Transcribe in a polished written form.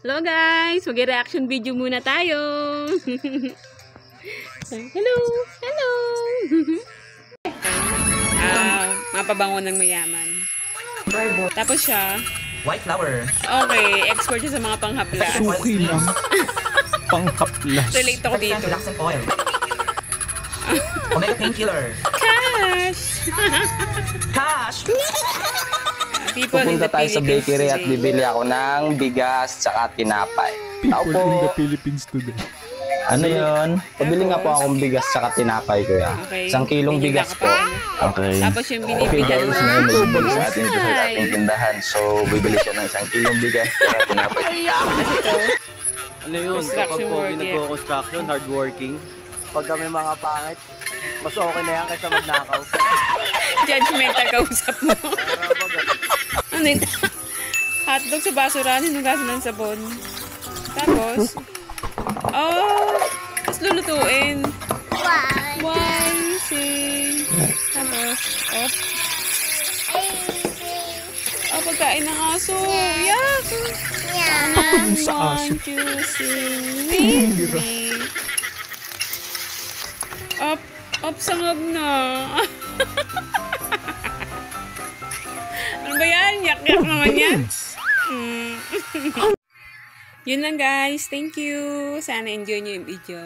Hello guys, mag-reaction video muna tayo. Hello, hello. Mapabango ng mayaman. Tapos siya, white flower. okay, expert siya sa mga panghaplas. Suki lang. Panghaplas. Relate ako dito. Relaxant oil. Omega painkiller. Cash! Cash! Pupunta tayo sa bakery at bibili ako ng bigas tsaka tinapay. Tao People in the po. Philippines today. Ano yun? Pabili nga po akong bigas tsaka tinapay ko yan. Okay. 1 kilong Binila bigas ka po. pa, ano? Okay. Tapos yung Okay binibigyan guys, mo. ngayon magbibili sa atin ito sa ating tindahan. So, bibili siya ng 1 kilong bigas tsaka tinapay. Ano yun? Kapag Construction po work, nagko-construction, hardworking, pag kami mga pangit, mas okay na yan kaysa magnakaw. Judgmental kausap mo. Ano ito? Hotdog sa basurahan, hinugasan ng sabon. Tapos, tapos lulutuin. Why? Sing. Tapos, pagkain ng aso. Yak! Sa aso. Up, sangab na. Ano ba yan? Yak-yak naman yan. Yun lang guys. Thank you. Sana enjoy nyo yung video.